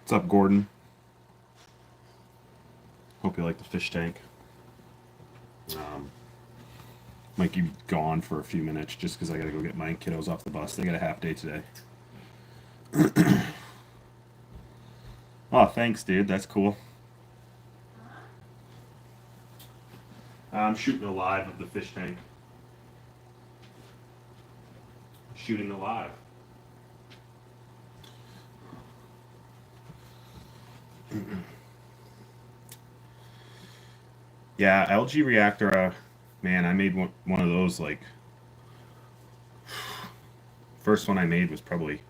What's up, Gordon? Hope you like the fish tank. Um, Might be gone for a few minutes just because I gotta go get my kiddos off the bus. They got a half day today. Oh, thanks, dude. That's cool. I'm shooting a live of the fish tank. Shooting a live. Yeah, LG reactor. Man, I made one of those like first one I made was probably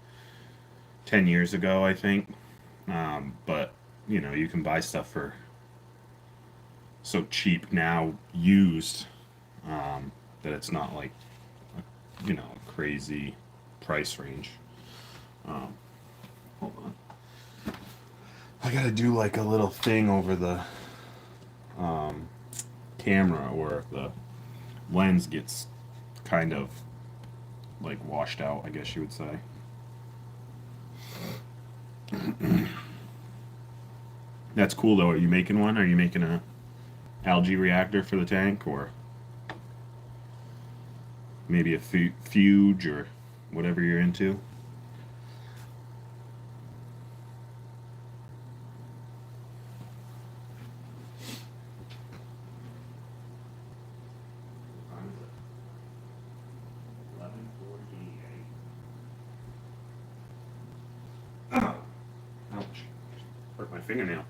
10 years ago, I think. But you can buy stuff for so cheap now, used, that it's not like a crazy price range. Um, Hold on, I gotta do like a little thing over the um, camera, or if the lens gets kind of like washed out, I guess you would say. That's cool though. Are you making one? Are you making a algae reactor for the tank, or maybe a fuge, or whatever you're into? 11:48. Ouch! Hurt my fingernail.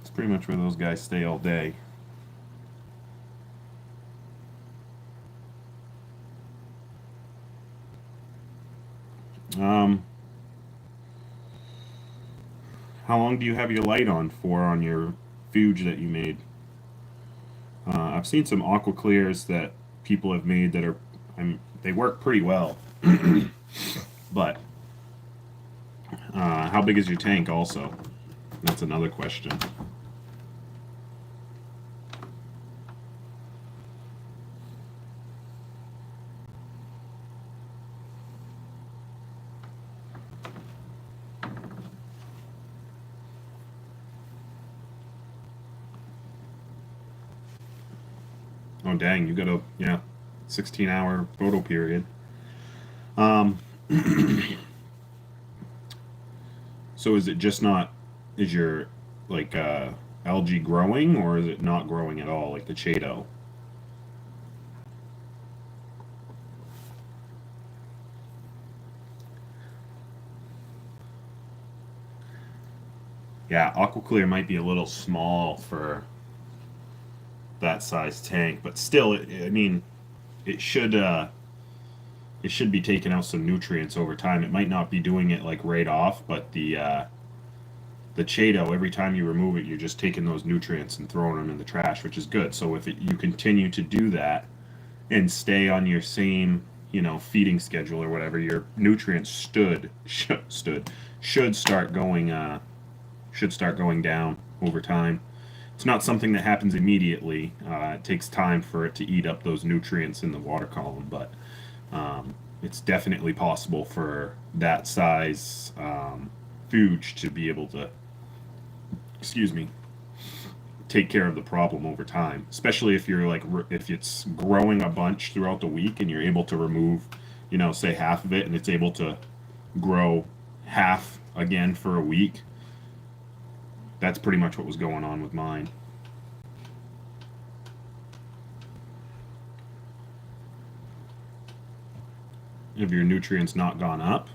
It's pretty much where those guys stay all day. Um, how long do you have your light on for on your fuge that you made? I've seen some aqua clears that people have made that are, they work pretty well. But how big is your tank? Also, that's another question. Oh dang, you got a, yeah, 16-hour photo period. Um, so is it just not, is your like algae growing, or is it not growing at all, like the Chaeto? Yeah, aqua clear might be a little small for that size tank, but still, I mean, it should it should be taking out some nutrients over time. It might not be doing it like right off, but the Chaeto, every time you remove it, you're just taking those nutrients and throwing them in the trash, which is good. So if you continue to do that and stay on your same, feeding schedule or whatever, your nutrients should start going down over time. It's not something that happens immediately. It takes time for it to eat up those nutrients in the water column, but it's definitely possible for that size fuge to be able to, excuse me, take care of the problem over time. Especially if you're like, if it's growing a bunch throughout the week and you're able to remove, say half of it, and it's able to grow half again for a week. That's pretty much what was going on with mine. have your nutrients not gone up.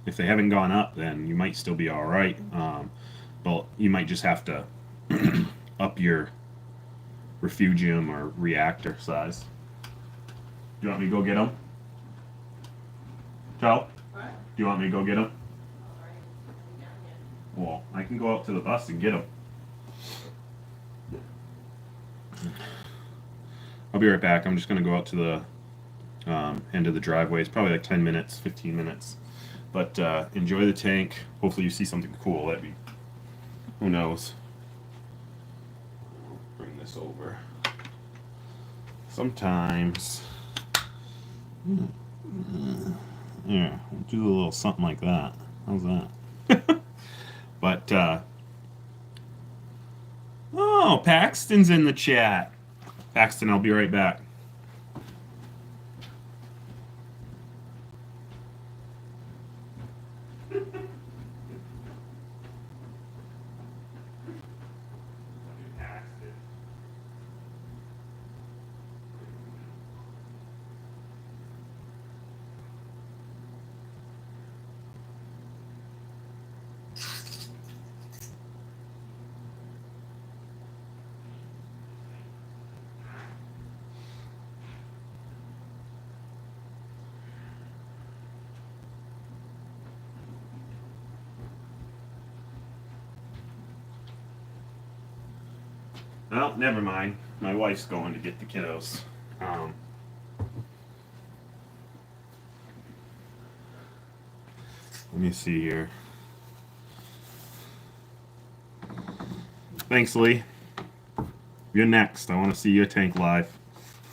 If they haven't gone up, then you might still be all right. But you might just have to up your refugium or reactor size. Do you want me to go get them? Joe? What? Do you want me to go get them? Well, I can go out to the bus and get them. I'll be right back. I'm just going to go out to the end of the driveway. It's probably like 10 minutes, 15 minutes. But enjoy the tank. Hopefully you see something cool. That'd be, who knows. Bring this over. Sometimes, yeah, we'll do a little something like that. How's that? But, oh, Paxton's in the chat. Paxton, I'll be right back. Well, never mind. My wife's going to get the kiddos. Let me see here. Thanks, Lee. You're next. I want to see your tank live.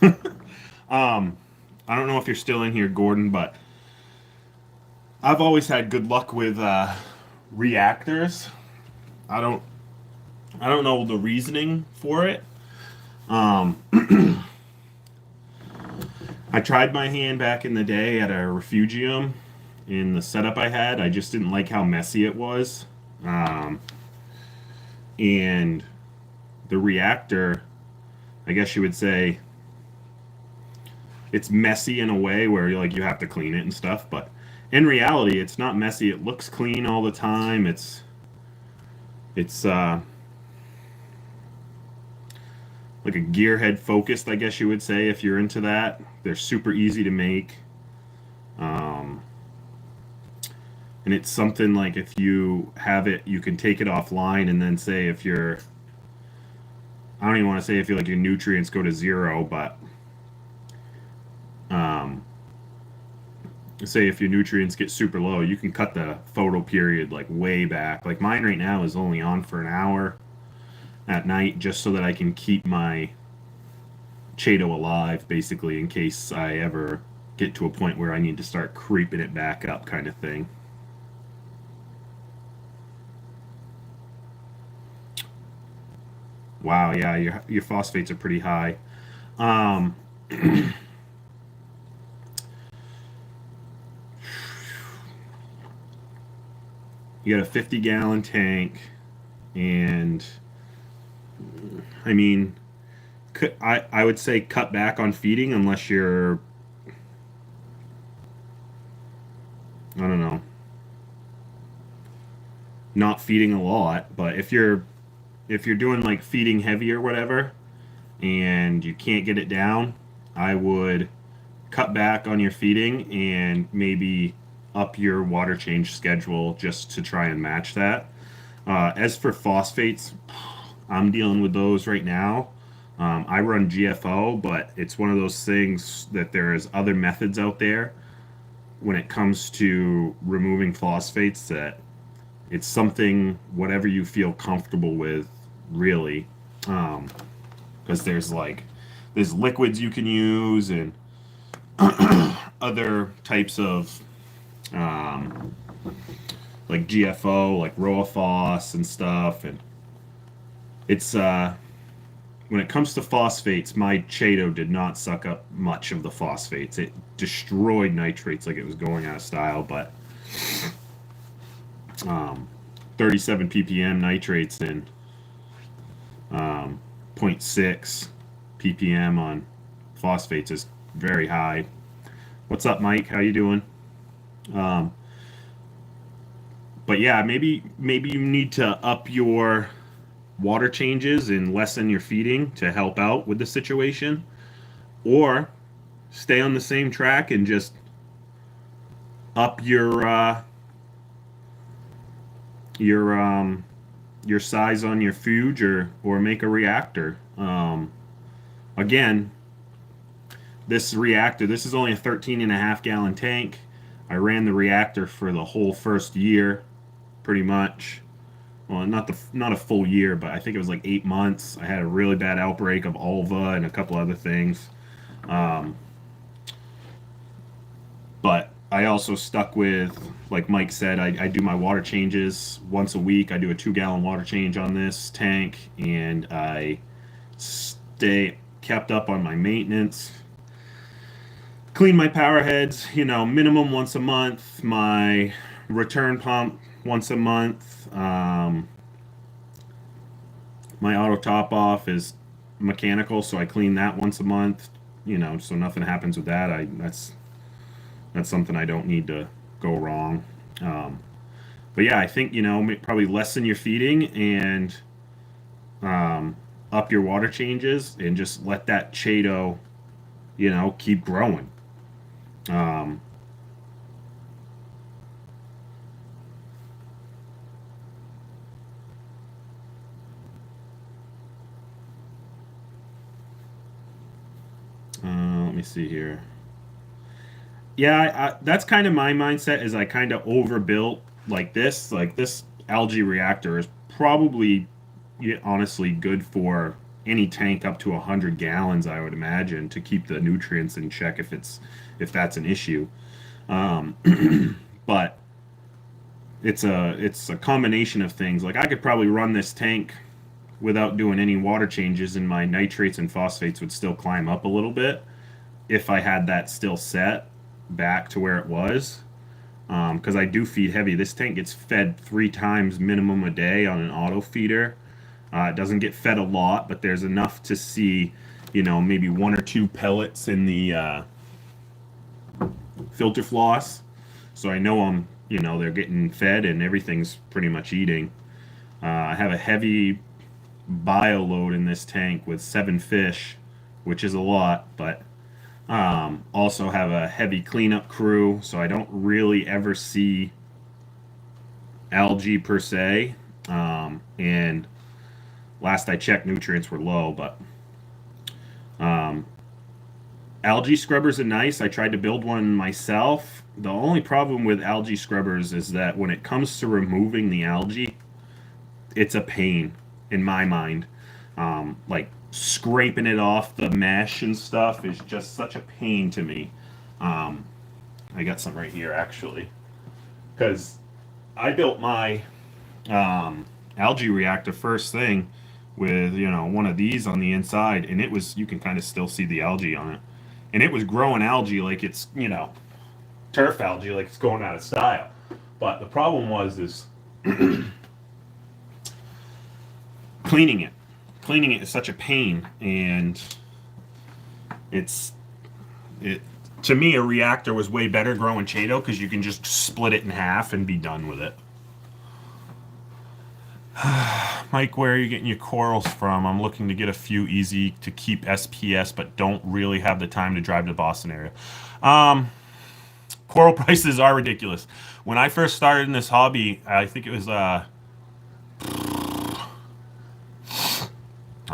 I don't know if you're still in here, Gordon, but I've always had good luck with reactors. I don't know the reasoning for it. I tried my hand back in the day at a refugium in the setup I had. I just didn't like how messy it was. And the reactor, I guess you would say, it's messy in a way where you have to clean it and stuff, but in reality, it's not messy. It looks clean all the time. It's like a gearhead focused, I guess you would say, if you're into that. They're super easy to make. And it's something like if you have it, you can take it offline and then say if you're, I don't even want to say if you like your nutrients go to zero, but say if your nutrients get super low, you can cut the photo period like way back. Like mine right now is only on for an hour at night just so that I can keep my Chaeto alive, basically, in case I ever get to a point where I need to start creeping it back up kind of thing. Wow, yeah, your phosphates are pretty high. You got a 50-gallon tank, and I mean, I would say cut back on feeding unless you're, I don't know, not feeding a lot. But if you're doing like feeding heavy or whatever, and you can't get it down, I would cut back on your feeding and maybe up your water change schedule just to try and match that. As for phosphates, I'm dealing with those right now. I run GFO, but it's one of those things that there's other methods out there when it comes to removing phosphates that it's something, whatever you feel comfortable with, really. Because there's liquids you can use and other types of like GFO, like Roaphos and stuff, and it's when it comes to phosphates, my Chaeto did not suck up much of the phosphates. It destroyed nitrates like it was going out of style, but 37 ppm nitrates and 0.6 ppm on phosphates is very high. What's up, Mike? How you doing? Um, but yeah, maybe you need to up your water changes and lessen your feeding to help out with the situation, or stay on the same track and just up your your size on your food, or make a reactor. Again, this reactor, this is only a 13 and a half gallon tank. I ran the reactor for the whole first year, pretty much. Well, not a full year, but I think it was like 8 months. I had a really bad outbreak of ulva and a couple other things. Um, but I also stuck with, like Mike said, I do my water changes once a week. I do a 2 gallon water change on this tank, and I stay kept up on my maintenance. Clean my power heads, minimum once a month. My return pump once a month. My auto top off is mechanical, so I clean that once a month. So nothing happens with that. That's something I don't need to go wrong. Um, but yeah, I think probably lessen your feeding and up your water changes, and just let that Chato, keep growing. Um, Let me see here. Yeah, that's kind of my mindset. Is I kind of overbuilt like this algae reactor is probably, yeah, honestly good for any tank up to 100 gallons, I would imagine, to keep the nutrients in check if that's an issue. um, but it's a combination of things. Like, I could probably run this tank without doing any water changes, and my nitrates and phosphates would still climb up a little bit if I had that still set back to where it was. Because I do feed heavy. This tank gets fed 3 times minimum a day on an auto feeder. It doesn't get fed a lot, but there's enough to see, maybe 1 or 2 pellets in the filter floss. So I know they're getting fed and everything's pretty much eating. I have a heavy bio load in this tank with 7 fish, which is a lot, but also have a heavy cleanup crew, so I don't really ever see algae per se. And last I checked, nutrients were low, but um, algae scrubbers are nice. I tried to build one myself. The only problem with algae scrubbers is that when it comes to removing the algae, it's a pain in my mind. Like, scraping it off the mesh and stuff is just such a pain to me. Um, I got some right here, actually, because I built my algae reactor first thing with one of these on the inside, and it was, you can kind of still see the algae on it, and it was growing algae like it's turf algae, like it's going out of style. But the problem was is cleaning it. Cleaning it is such a pain, and it's it to me, a reactor was way better growing Chato, because you can just split it in half and be done with it. Mike, where are you getting your corals from? I'm looking to get a few easy to keep SPS, but don't really have the time to drive to Boston area. Um, Coral prices are ridiculous. When I first started in this hobby, I think it was I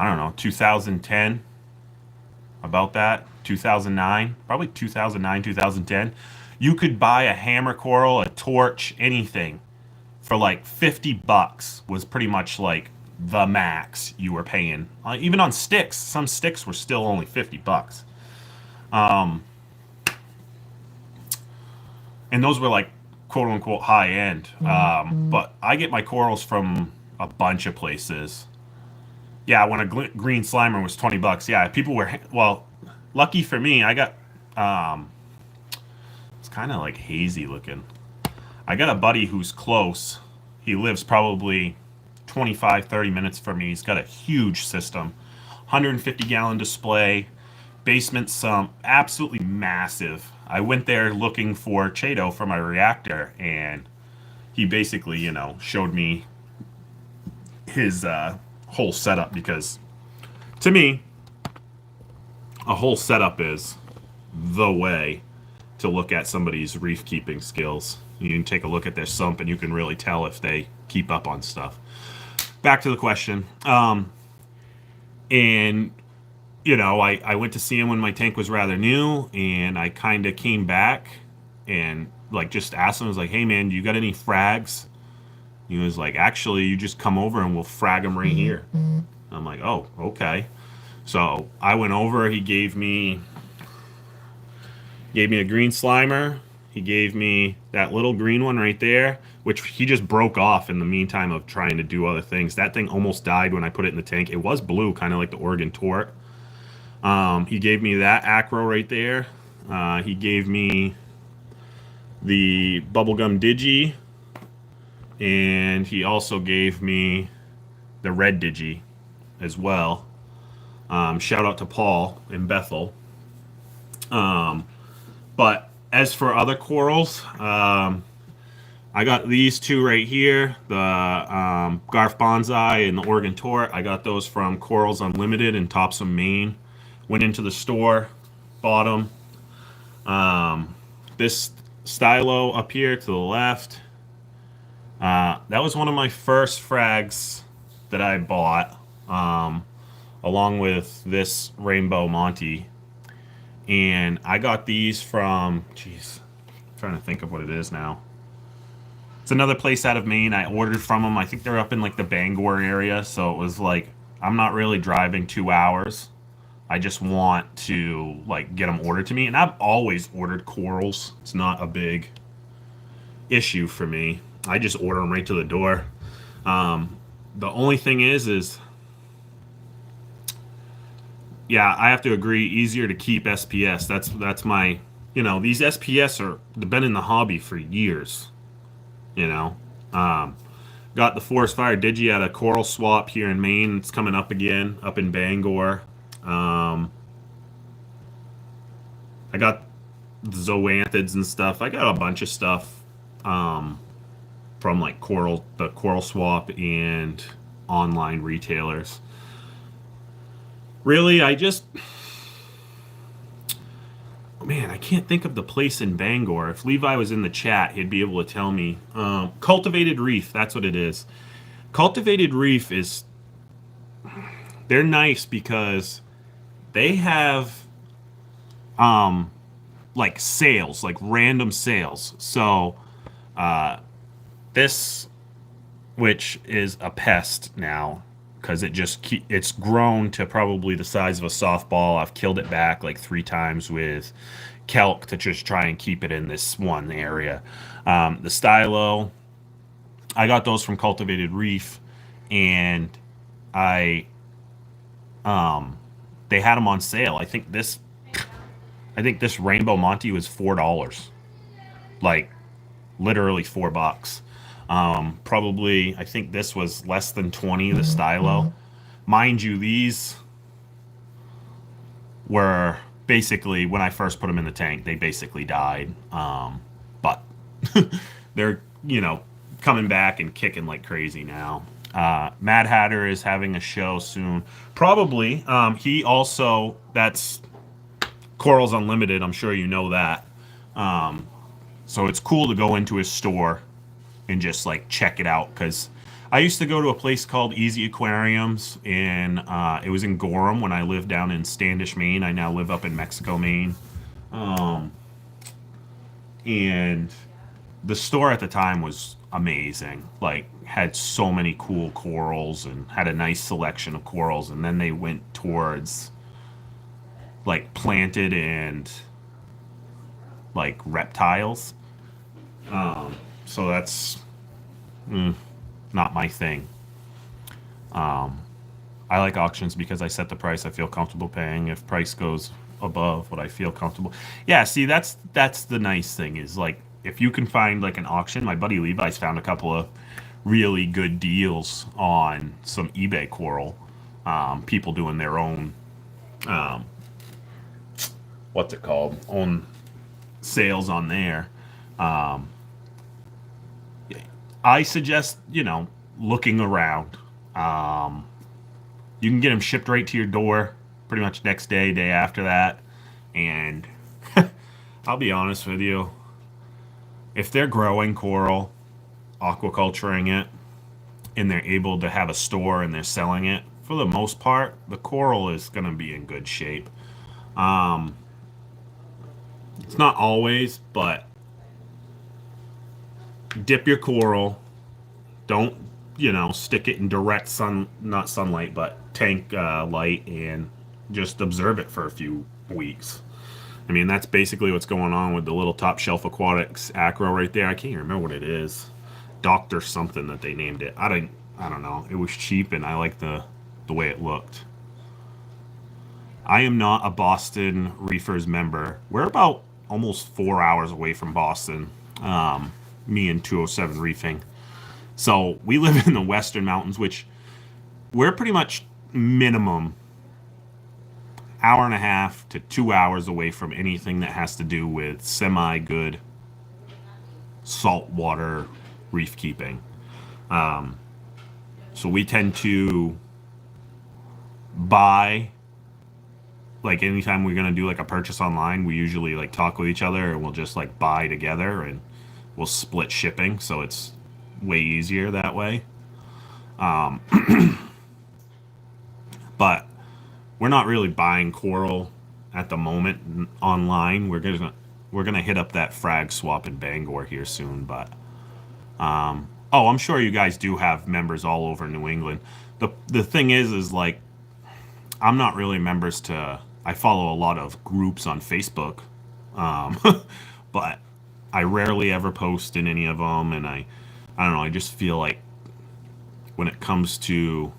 don't know, 2010, about that, 2009, probably 2009, 2010. You could buy a hammer coral, a torch, anything for like $50 was pretty much like the max you were paying. Even on sticks, some sticks were still only $50. Um, and those were like quote unquote high end. But I get my corals from a bunch of places. Yeah, when a green slimer was $20. Yeah, people were, well, lucky for me, I got it's kind of like hazy looking. I got a buddy who's close. He lives probably 25, 30 minutes from me. He's got a huge system, 150 gallon display, basement sump, absolutely massive. I went there looking for Chato for my reactor, and he basically, showed me his whole setup because to me, a whole setup is the way to look at somebody's reef keeping skills. You can take a look at their sump and you can really tell if they keep up on stuff. Back to the question. And, I went to see him when my tank was rather new, and I kind of came back and, like, just asked him, I was like, hey, man, do you got any frags? He was like, actually, you just come over and we'll frag them right here. I'm like, oh, okay. So I went over, he gave me a green slimer. He gave me that little green one right there, which he just broke off in the meantime of trying to do other things. That thing almost died when I put it in the tank. It was blue, kind of like the Oregon Tort. He gave me that acro right there. He gave me the bubblegum digi, and he also gave me the red digi as well. Shout out to Paul in Bethel. But as for other corals, I got these two right here, the Garf Bonsai and the Oregon Tort. I got those from Corals Unlimited in Topsom, Maine. Went into the store, bought them. This stylo up here to the left, that was one of my first frags that I bought, along with this Rainbow Monty. And I got these from, I'm trying to think of what it is now. It's another place out of Maine. I ordered from them. I think they're up in like the Bangor area. So it was like, I'm not really driving 2 hours. I just want to like get them ordered to me. And I've always ordered corals. It's not a big issue for me. I just order them right to the door. The only thing is yeah, I have to agree, easier to keep SPS. That's my, these SPS they've been in the hobby for years. Got the Forest Fire Digi at a Coral Swap here in Maine. It's coming up again, up in Bangor. I got the zoanthids and stuff. I got a bunch of stuff from like the Coral Swap and online retailers. Really, I can't think of the place in Bangor. If Levi was in the chat, he'd be able to tell me. Cultivated Reef, that's what it is. Cultivated Reef they're nice because they have like sales, like random sales. So this, which is a pest now, because it's grown to probably the size of a softball. I've killed it back like 3 times with kelp to just try and keep it in this one area. The stylo, I got those from Cultivated Reef, and they had them on sale. I think this Rainbow Monty was $4, like literally $4. Probably, I think this was less than 20, the stylo. Mind you, these were basically, when I first put them in the tank, they basically died. But they're, coming back and kicking like crazy now. Mad Hatter is having a show soon. Probably. He also, that's Corals Unlimited. I'm sure you know that. So it's cool to go into his store and just like check it out, because I used to go to a place called Easy Aquariums, and it was in Gorham when I lived down in Standish, Maine. I now live up in Mexico, Maine. And the store at the time was amazing. Like, had so many cool corals and had a nice selection of corals. And then they went towards like planted and like reptiles. So that's not my thing. I like auctions because I set the price I feel comfortable paying. If price goes above what I feel comfortable, yeah. See, that's the nice thing is like if you can find like an auction. My buddy Levi's found a couple of really good deals on some eBay coral. People doing their own what's it called, on sales on there. Um, I suggest, looking around. Um, you can get them shipped right to your door pretty much next day, day after that. And I'll be honest with you, if they're growing coral, aquaculturing it, and they're able to have a store and they're selling it, for the most part, the coral is going to be in good shape. Um, it's not always, but dip your coral. Don't, stick it in direct sun, not sunlight, but tank light, and just observe it for a few weeks. I mean, that's basically what's going on with the little Top Shelf Aquatics acro right there. I can't even remember what it is. Doctor something that they named it. I don't know. It was cheap and I liked the way it looked. I am not a Boston Reefers member. We're about almost 4 hours away from Boston. Me and 207 Reefing. So we live in the Western Mountains, which we're pretty much minimum hour and a half to 2 hours away from anything that has to do with semi good saltwater reef keeping. So we tend to buy, like anytime we're gonna do like a purchase online, we usually like talk with each other and we'll just like buy together and we'll split shipping, so it's way easier that way. But we're not really buying coral at the moment online. We're gonna hit up that frag swap in Bangor here soon, but oh, I'm sure you guys do have members all over New England. The thing is like I'm not really members to. I follow a lot of groups on Facebook, um, but I rarely ever post in any of them, and I don't know. I just feel like when it comes to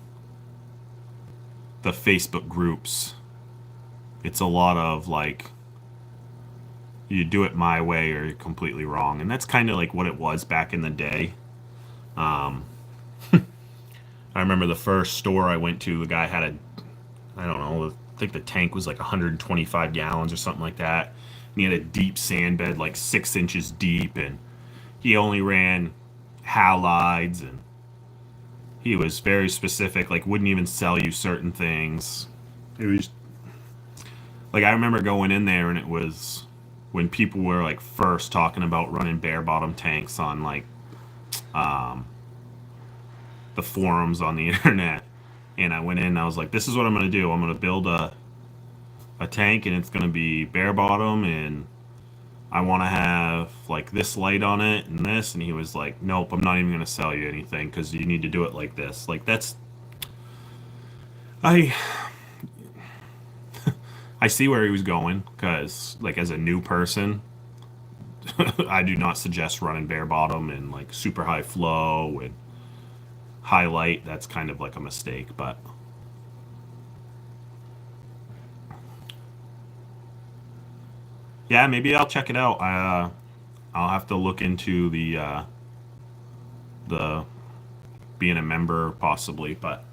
the Facebook groups, it's a lot of like you do it my way or you're completely wrong, and that's kind of like what it was back in the day. Um, I remember the first store I went to, the guy had I don't know, I think the tank was like 125 gallons or something like that. And he had a deep sand bed, like 6 inches deep, and he only ran halides, and he was very specific, like wouldn't even sell you certain things. It was like I remember going in there and it was when people were like first talking about running bare bottom tanks on like um, the forums on the internet. And I went in and I was like, this is what I'm going to do. I'm going to build a tank and it's going to be bare bottom and I want to have like this light on it and this. And he was like, nope, I'm not even going to sell you anything because you need to do it like this. Like that's, I, I see where he was going because like as a new person, I do not suggest running bare bottom and like super high flow and highlight. That's kind of like a mistake, but yeah, maybe I'll check it out. I'll have to look into the being a member possibly, but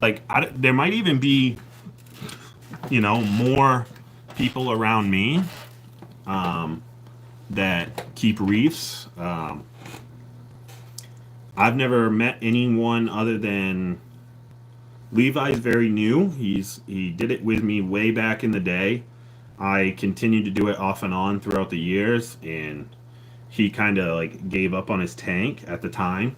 like there might even be more people around me um, that keep reefs. I've never met anyone other than Levi's very new. He did it with me way back in the day. I continued to do it off and on throughout the years, and he kind of like gave up on his tank at the time.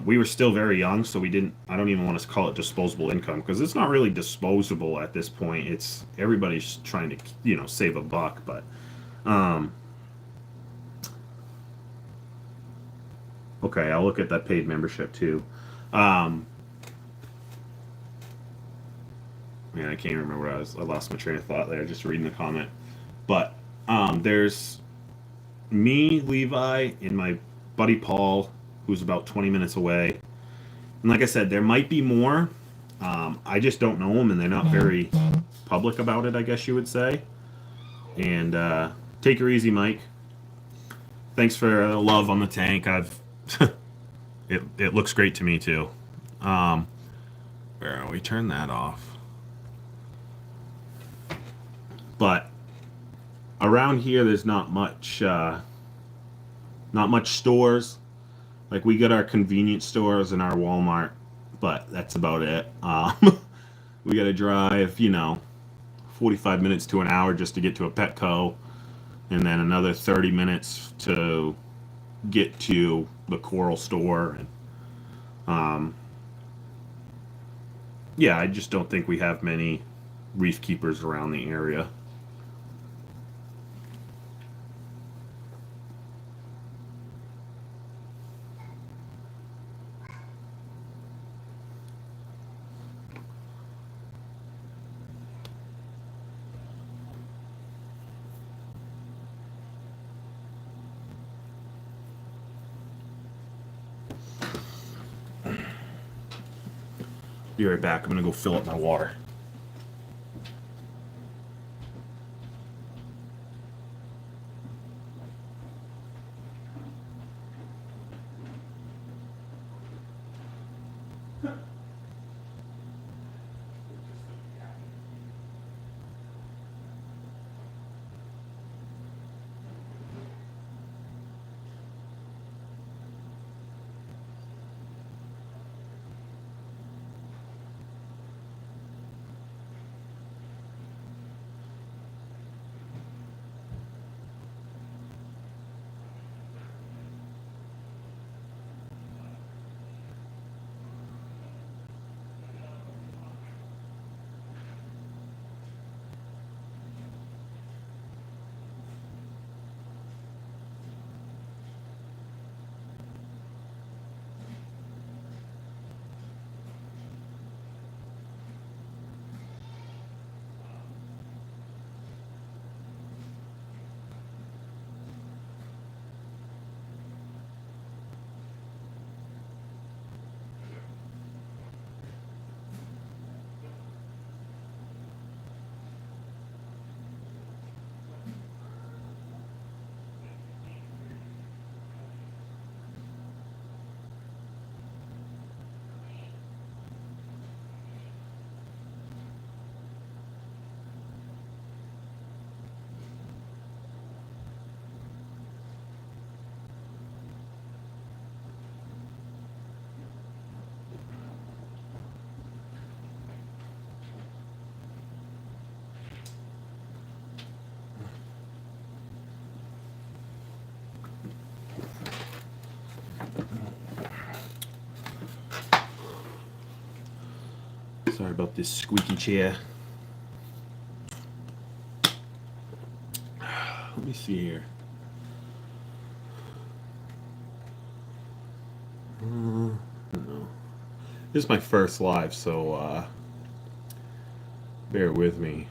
We were still very young, so we didn't. I don't even want to call it disposable income because it's not really disposable at this point. It's everybody's trying to save a buck, but um, okay, I'll look at that paid membership too. Um, Man, I can't remember where I was. I lost my train of thought there just reading the comment. But there's me, Levi, and my buddy Paul, who's about 20 minutes away. And like I said, there might be more. I just don't know them, and they're not very public about it, I guess you would say. And take her easy, Mike. Thanks for the love on the tank. It looks great to me too. Where we turn that off. But around here there's not much stores. Like we got our convenience stores and our Walmart, but that's about it. We got to drive, 45 minutes to an hour just to get to a Petco, and then another 30 minutes to get to the Coral store. And yeah, I just don't think we have many reef keepers around the area. Be right back. I'm gonna go fill up my water. Sorry about this squeaky chair. Let me see here. No. This is my first live, so bear with me.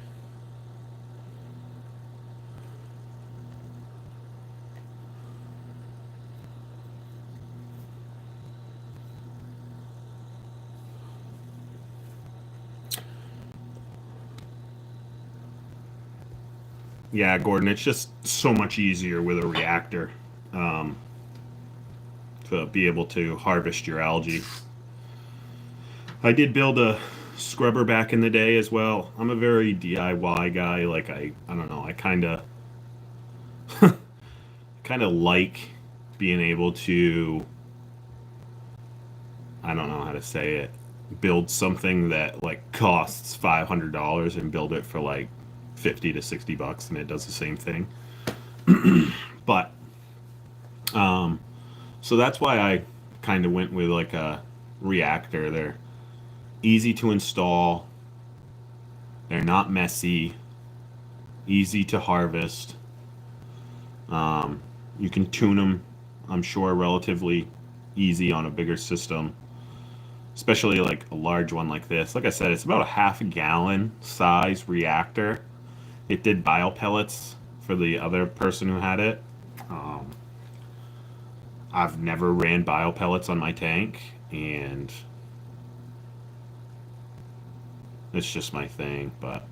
Yeah, Gordon, it's just so much easier with a reactor to be able to harvest your algae. I did build a scrubber back in the day as well. I'm a very DIY guy. Like I don't know. I kind of like being able to, I don't know how to say it, build something that like costs $500 and build it for like 50 to 60 bucks and it does the same thing. But so that's why I kind of went with like a reactor. They're easy to install, they're not messy, easy to harvest. You can tune them, I'm sure, relatively easy on a bigger system, especially like a large one like this. Like I said, it's about a half a gallon size reactor. It did biopellets for the other person who had it. I've never ran biopellets on my tank, and it's just my thing. But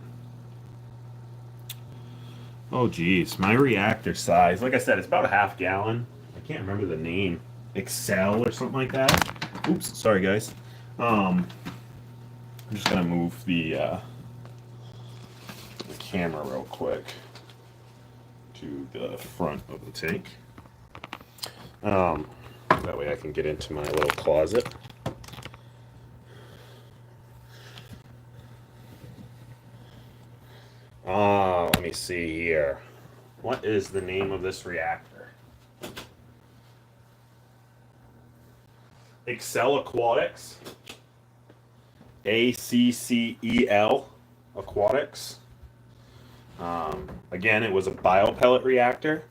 oh geez, my reactor size, like I said, it's about a half gallon. I can't remember the name, Excel or something like that. Oops, sorry guys. I'm just gonna move the camera real quick. to the front of the tank. That way I can get into my little closet. Let me see here. What is the name of this reactor? Excel Aquatics. ACCEL Aquatics. Again, it was a biopellet reactor,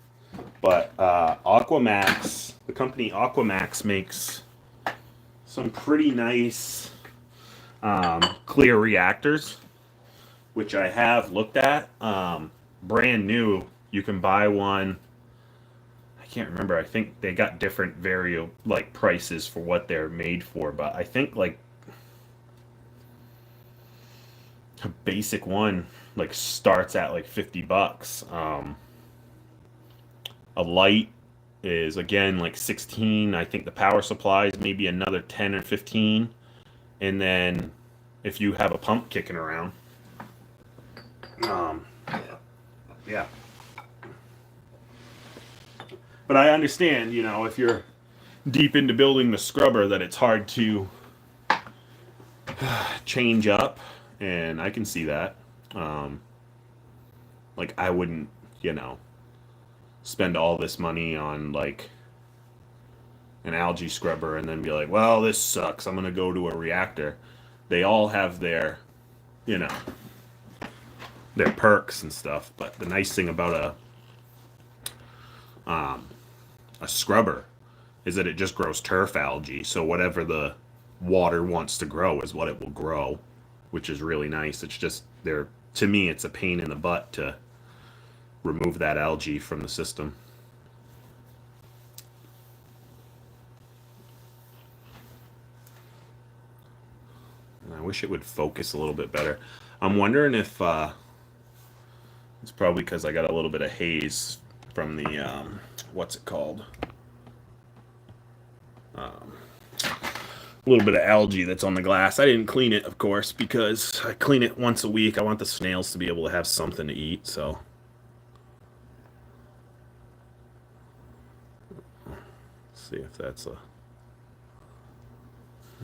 but Aquamax, the company Aquamax makes some pretty nice clear reactors, which I have looked at. Brand new, you can buy one. I can't remember. I think they got different prices for what they're made for, but I think like a basic one starts at like $50. A light is again like 16. I think the power supply is maybe another 10 or 15. And then if you have a pump kicking around, yeah. But I understand, if you're deep into building the scrubber, that it's hard to change up, and I can see that. I wouldn't, spend all this money on an algae scrubber and then be like, well, this sucks, I'm gonna go to a reactor. They all have their perks and stuff, but the nice thing about a scrubber is that it just grows turf algae, so whatever the water wants to grow is what it will grow, which is really nice. It's just to me, it's a pain in the butt to remove that algae from the system. And I wish it would focus a little bit better. I'm wondering if it's probably because I got a little bit of haze from the what's it called? A little bit of algae that's on the glass. I didn't clean it, of course, because I clean it once a week. I want the snails to be able to have something to eat, so. Let's see if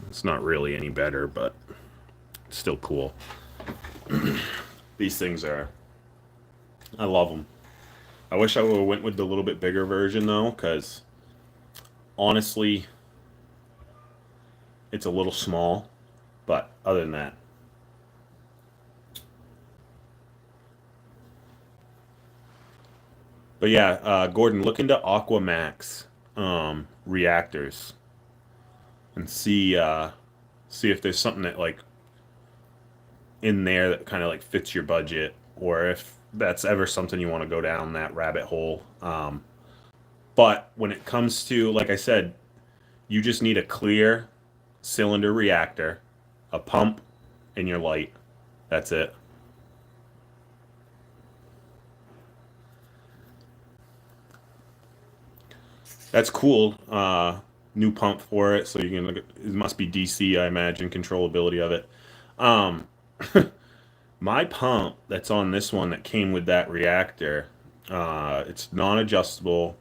it's not really any better, but it's still cool. These things I love them. I wish I would have went with the little bit bigger version though, because honestly, it's a little small, but other than that. But yeah, Gordon, look into Aquamax reactors and see if there's something that in there that kind of fits your budget, or if that's ever something you want to go down that rabbit hole. But when it comes to, like I said, you just need a clear cylinder reactor, a pump, and your light. That's it. That's cool. New pump for it, so you can look at, it must be DC, I imagine, controllability of it. Um, my pump that's on this one that came with that reactor, it's non-adjustable,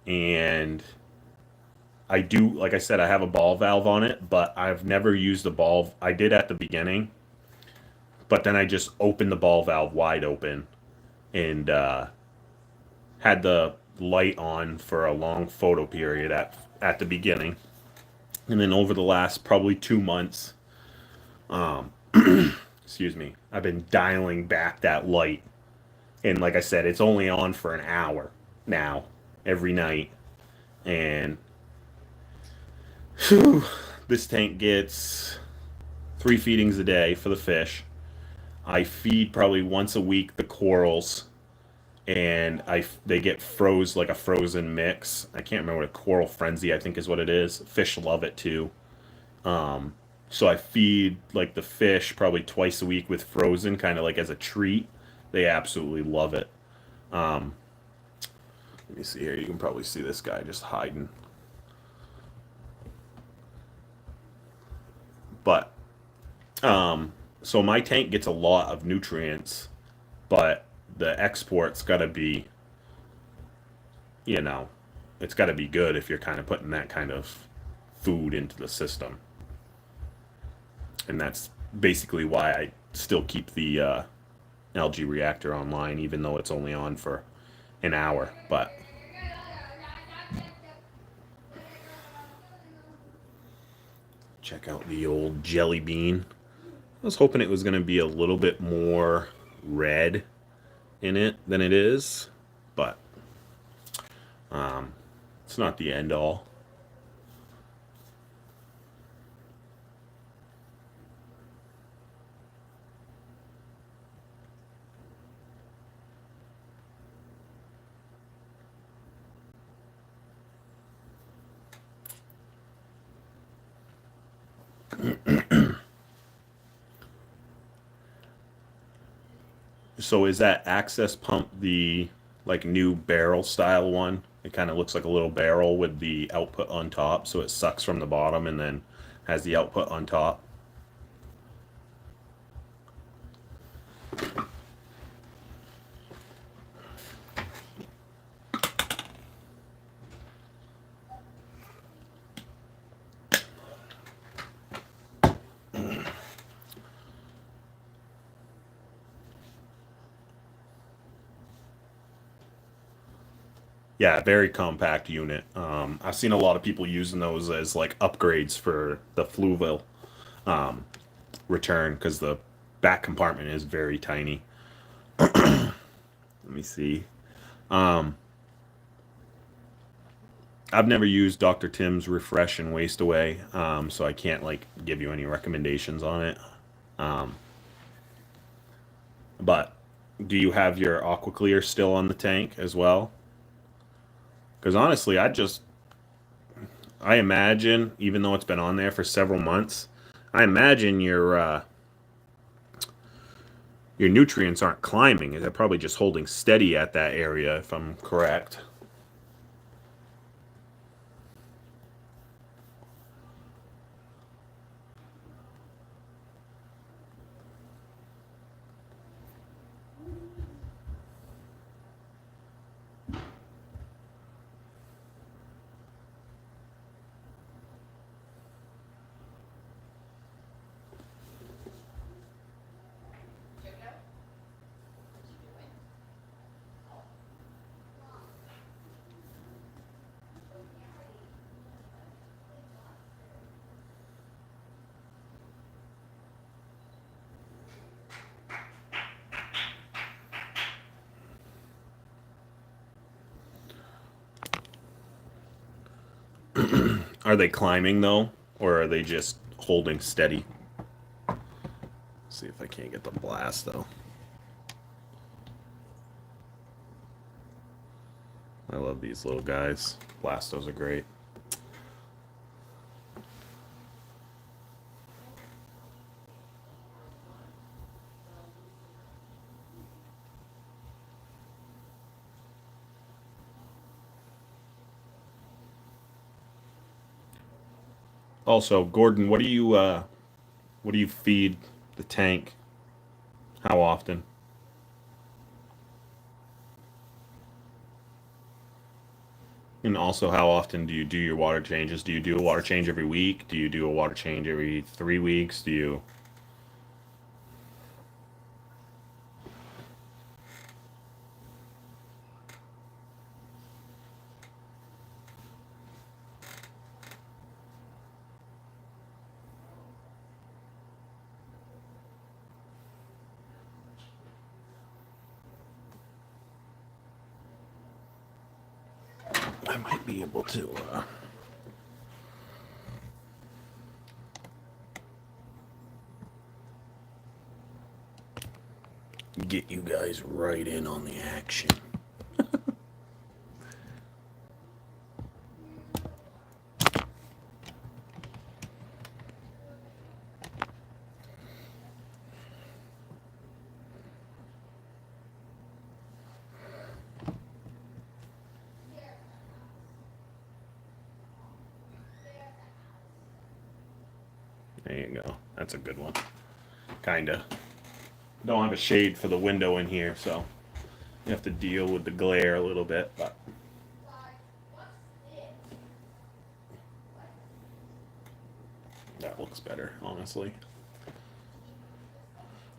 and I do, like I said, I have a ball valve on it, but I've never used the ball. I did at the beginning, but then I just opened the ball valve wide open and had the light on for a long photo period at the beginning, and then over the last probably 2 months, um, excuse me, I've been dialing back that light, and like I said, it's only on for an hour now every night, and whew, this tank gets 3 feedings a day for the fish. I feed probably once a week the corals, and they get froze like a frozen mix. I can't remember what a coral frenzy I think is what it is. Fish love it too. So I feed the fish probably twice a week with frozen, kind of as a treat. They absolutely love it. Um, Let me see here. You can probably see this guy just hiding. But so my tank gets a lot of nutrients, but the export's got to be you know, it's got to be good if you're kind of putting that kind of food into the system. And that's basically why I still keep the algae reactor online, even though it's only on for an hour. But check out the old jelly bean. I was hoping it was going to be a little bit more red in it than it is, but it's not the end all. So is that access pump the like new barrel style one? It kind of looks like a little barrel with the output on top, so it sucks from the bottom and then has the output on top. Yeah, very compact unit. I've seen a lot of people using those as like upgrades for the fluval return because the back compartment is very tiny. Let me see. Um, I've never used Dr. Tim's Refresh and Waste Away, so I can't like give you any recommendations on it. Um, but do you have your AquaClear still on the tank as well? Because honestly, I imagine, even though it's been on there for several months, I imagine your nutrients aren't climbing. They're probably just holding steady at that area, if I'm correct. Are they climbing though, or are they just holding steady? See if I can't get the blast though. I love these little guys. Blastos are great. Also, Gordon, what do you feed the tank? How often? And also, how often do you do your water changes? Do you do a water change every week? Do you do a water change every 3 weeks? Do you? I might be able to get you guys right in on the action. There you go. That's a good one. Kinda. Don't have a shade for the window in here, so you have to deal with the glare a little bit, but looks better, honestly.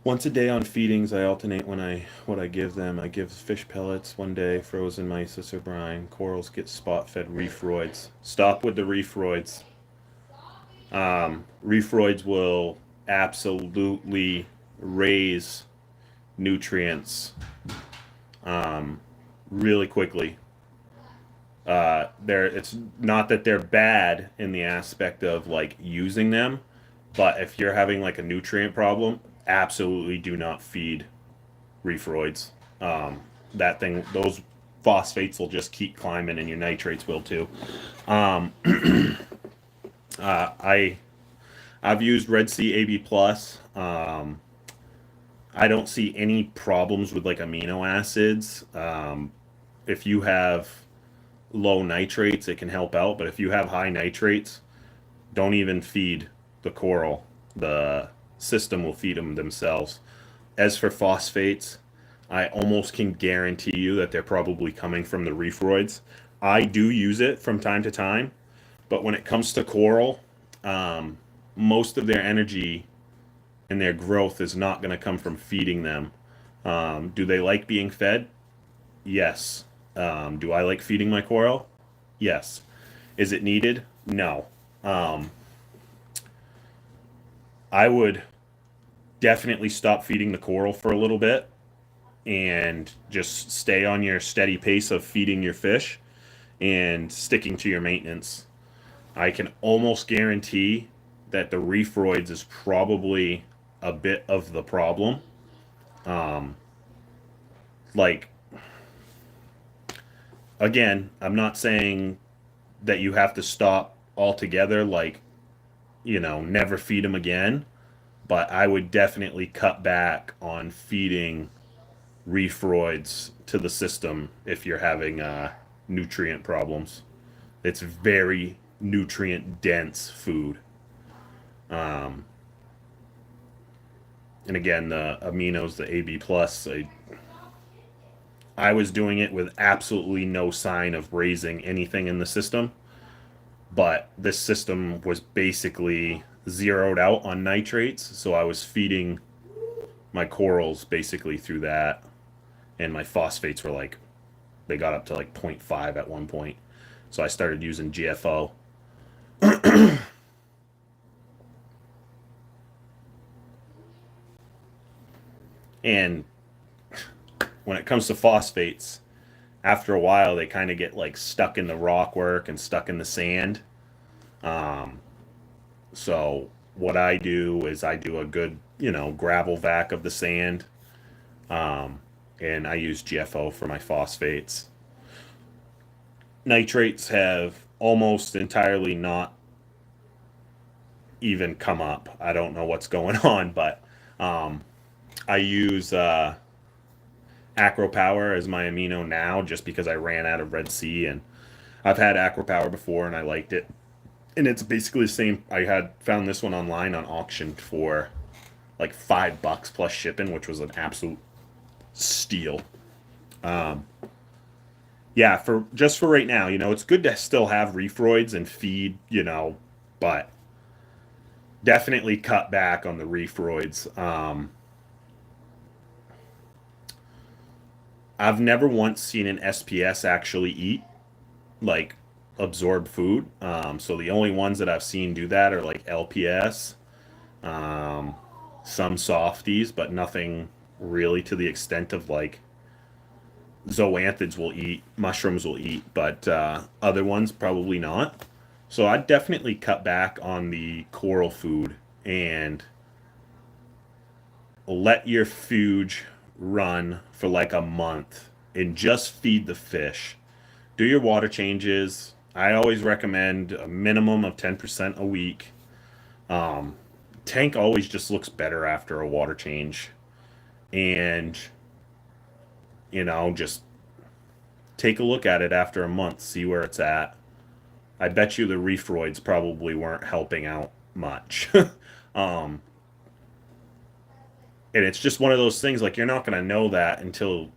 Once a day on feedings, I alternate what I give them. I give fish pellets one day, frozen mysis or brine. Corals get spot-fed reef roids. Stop with the reef roids. Reef roids will absolutely raise nutrients really quickly. It's not that they're bad in the aspect of like using them, but if you're having like a nutrient problem, absolutely do not feed reefroids. That thing, those phosphates will just keep climbing, and your nitrates will too. Um, I I've used Red Sea AB Plus. I don't see any problems with like amino acids. If you have low nitrates, it can help out, but if you have high nitrates, don't even feed the coral. The system will feed them themselves. As for phosphates, I almost can guarantee you that they're probably coming from the reefroids. I do use it from time to time, but when it comes to coral, most of their energy and their growth is not going to come from feeding them. Do they like being fed? Yes. Do I like feeding my coral? Yes. Is it needed? No. Um, I would definitely stop feeding the coral for a little bit and just stay on your steady pace of feeding your fish and sticking to your maintenance. I can almost guarantee that the reefroids is probably a bit of the problem. Um, like, again, I'm not saying that you have to stop altogether, like, never feed them again, but I would definitely cut back on feeding reefroids to the system if you're having nutrient problems. It's very nutrient dense food. Um, and again, the aminos, the AB plus, I was doing it with absolutely no sign of raising anything in the system, but this system was basically zeroed out on nitrates, so I was feeding my corals basically through that, and my phosphates were like, they got up to like zero point 0.5 at one point, so I started using GFO. And when it comes to phosphates, after a while they kind of get like stuck in the rock work and stuck in the sand. Um, so what I do is I do a good, gravel vac of the sand, um, and I use GFO for my phosphates. Nitrates have almost entirely not even come up. I don't know what's going on, but um, I use Acro Power as my amino now just because I ran out of Red Sea, and I've had Acro Power before and I liked it. And it's basically the same. I had found this one online on auction for like $5 plus shipping, which was an absolute steal. Um, yeah, for right now, it's good to still have reefroids and feed, but definitely cut back on the reefroids. I've never once seen an SPS actually eat, like, absorb food. So the only ones that I've seen do that are like LPS, um, some softies, but nothing really to the extent of like zoanthids will eat, mushrooms will eat, but other ones probably not. So I'd definitely cut back on the coral food and let your food run for like a month and just feed the fish. Do your water changes. I always recommend a minimum of 10% a week. Um, Tank always just looks better after a water change. And, just take a look at it after a month, see where it's at. I bet you the reefroids probably weren't helping out much. um, and it's just one of those things, like, you're not going to know that until,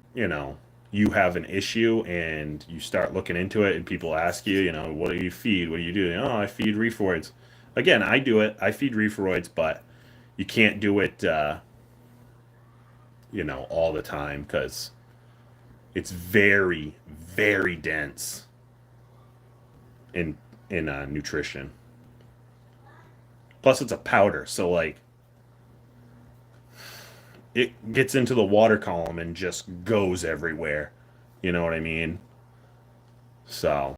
you have an issue and you start looking into it and people ask you, what do you feed? What do you do? Oh, I feed reefroids. Again, I do it. I feed referoids, but you can't do it, all the time because it's very, very dense in nutrition. Plus, it's a powder, so like it gets into the water column and just goes everywhere. You know what I mean? So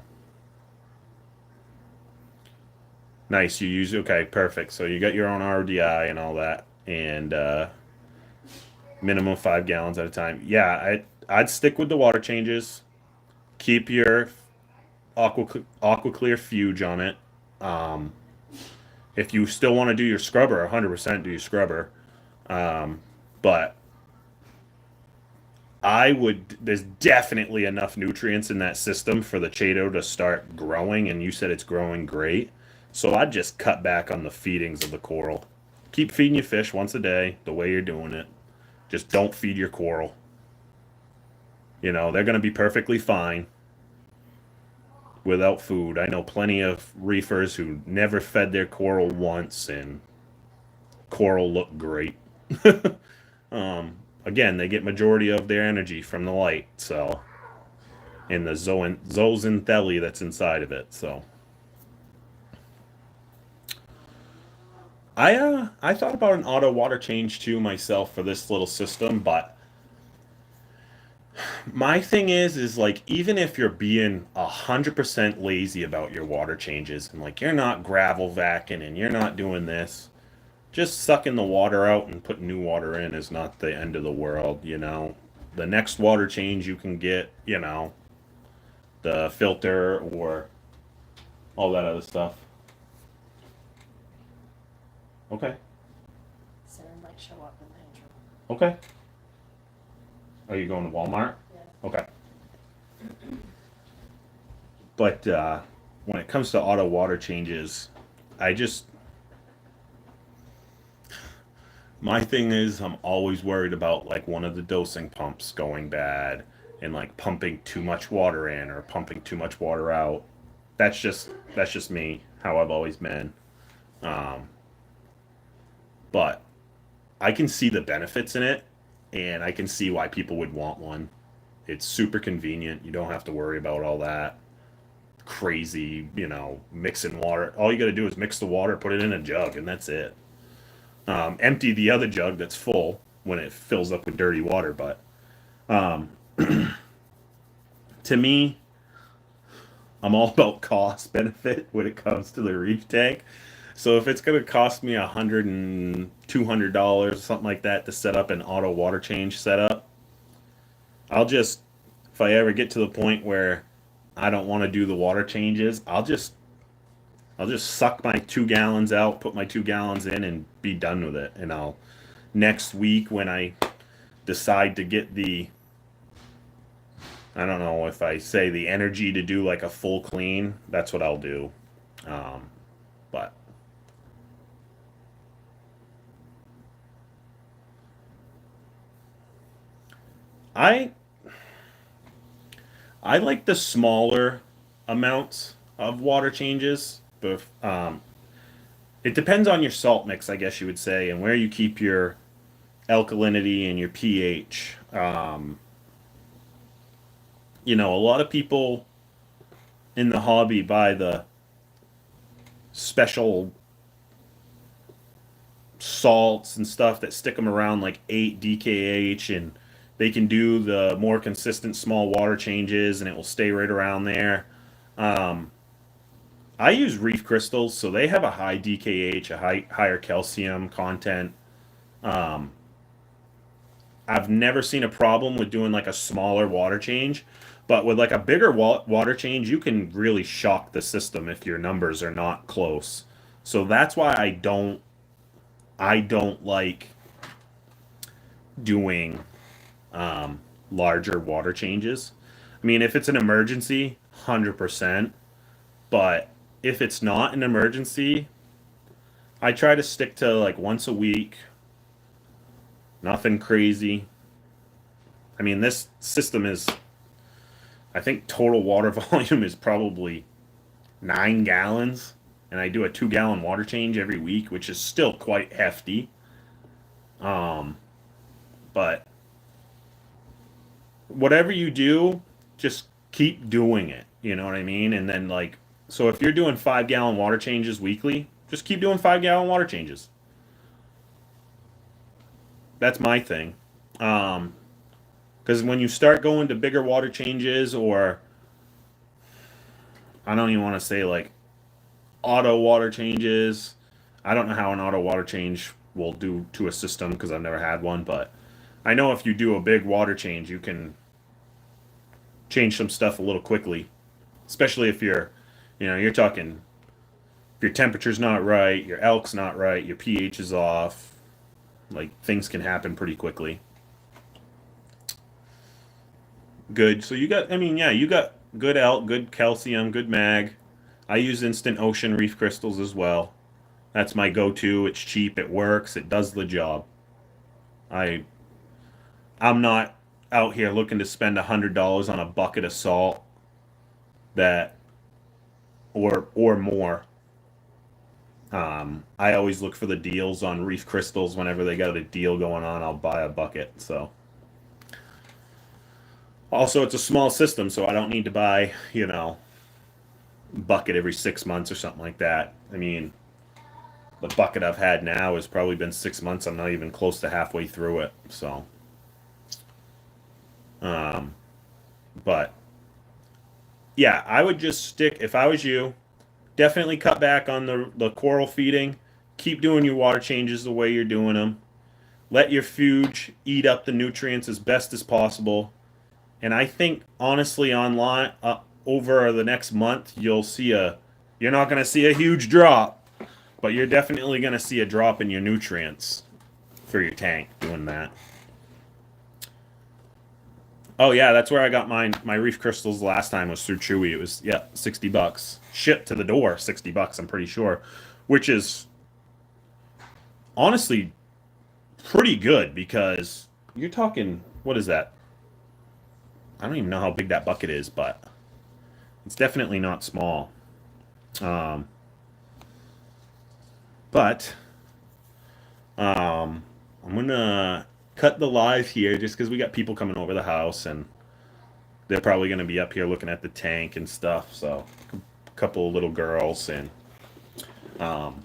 nice. You use okay, perfect. So you got your own RDI and all that, and minimum 5 gallons at a time. Yeah, I'd stick with the water changes. Keep your aqua clear fuge on it. Um, if you still want to do your scrubber, 100% do your scrubber. But I would. There's definitely enough nutrients in that system for the Chato to start growing, and you said it's growing great. So I'd just cut back on the feedings of the coral. Keep feeding your fish once a day, the way you're doing it. Just don't feed your coral. They're going to be perfectly fine without food. I know plenty of reefers who never fed their coral once, and coral look great. Again, they get majority of their energy from the light, so and the zooxanthellae that's inside of it. So I thought about an auto water change too myself for this little system, but my thing is like even if you're being 100% lazy about your water changes and like you're not gravel vacuuming and you're not doing this, just sucking the water out and putting new water in is not the end of the world. The next water change you can get, the filter or all that other stuff. Okay. Sarah might show up in the intro. Okay. Are you going to Walmart? Yeah. Okay. But when it comes to auto water changes, I just my thing is I'm always worried about like one of the dosing pumps going bad and like pumping too much water in or pumping too much water out. That's just me, how I've always been. Um, but I can see the benefits in it and I can see why people would want one. It's super convenient. You don't have to worry about all that crazy, mixing water. All you got to do is mix the water, put it in a jug, and that's it. Empty the other jug that's full when it fills up with dirty water. But to me, I'm all about cost benefit when it comes to the reef tank. So if it's going to cost me $100 and $200, something like that, to set up an auto water change setup, I'll just, if I ever get to the point where I don't want to do the water changes, I'll just suck my 2 gallons out, put my 2 gallons in, and be done with it. And I'll next week when I decide to get the, I don't know if I say the energy to do like a full clean, that's what I'll do. But I I like the smaller amounts of water changes, but it depends on your salt mix, I guess you would say, and where you keep your alkalinity and your pH. A lot of people in the hobby buy the special salts and stuff that stick them around like 8 DKH, and they can do the more consistent small water changes and it will stay right around there. Um, I use reef crystals, so they have a high DKH, higher calcium content. Um, I've never seen a problem with doing like a smaller water change, but with like a bigger water change, you can really shock the system if your numbers are not close. So that's why I don't like doing larger water changes. I mean, if it's an emergency, 100%, but if it's not an emergency, I try to stick to like once a week, nothing crazy. I mean, this system is, I think total water volume is probably 9 gallons, and I do a 2-gallon water change every week, which is still quite hefty. But whatever you do, just keep doing it. You know what I mean? And then like, so if you're doing 5-gallon water changes weekly, just keep doing 5-gallon water changes. That's my thing. Because when you start going to bigger water changes, or I don't even want to say like auto water changes. I don't know how an auto water change will do to a system because I've never had one, but I know if you do a big water change, you can change some stuff a little quickly, especially if you're talking, if your temperature's not right, your elk's not right, your pH is off, like things can happen pretty quickly. Good. So you got, I mean, yeah, you got good elk, good calcium, good mag. I use Instant Ocean Reef Crystals as well. That's my go-to. It's cheap, it works, it does the job. I I'm not out here looking to spend $100 on a bucket of salt that or more. I always look for the deals on Reef Crystals. Whenever they got a deal going on, I'll buy a bucket. So also, it's a small system, so I don't need to buy, bucket every 6 months or something like that. I mean, the bucket I've had now has probably been 6 months. I'm not even close to halfway through it. So, um, but yeah, I would just stick, if I was you, definitely cut back on the coral feeding. Keep doing your water changes the way you're doing them. Let your food eat up the nutrients as best as possible. And I think, honestly, online, over the next month, you're not going to see a huge drop, but you're definitely going to see a drop in your nutrients for your tank doing that. Oh yeah, that's where I got my reef crystals last time, was through Chewy. It was, yeah, $60. Shipped to the door, $60, I'm pretty sure, which is honestly pretty good because you're talking, what is that? I don't even know how big that bucket is, but it's definitely not small. Um, but I'm gonna cut the live here just because we got people coming over the house and they're probably gonna be up here looking at the tank and stuff. So a couple of little girls, and um,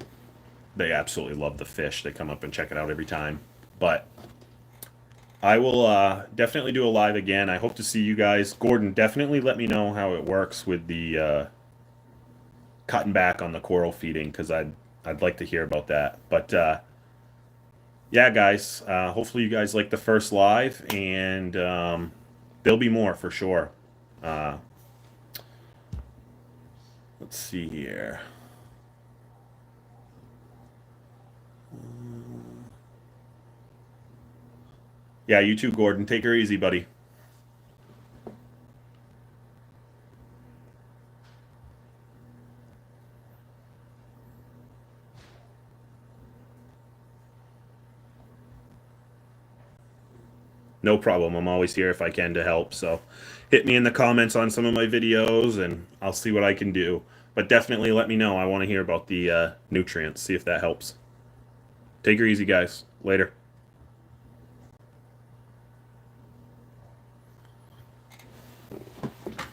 they absolutely love the fish. They come up and check it out every time. But I will definitely do a live again. I hope to see you guys. Gordon, definitely let me know how it works with the cutting back on the coral feeding, because I'd like to hear about that. But yeah, guys, hopefully you guys like the first live, and there'll be more for sure. Uh, let's see here. Yeah, you too, Gordon. Take her easy, buddy. No problem. I'm always here if I can to help. So hit me in the comments on some of my videos and I'll see what I can do. But definitely let me know. I want to hear about the nutrients, see if that helps. Take her easy, guys. Later.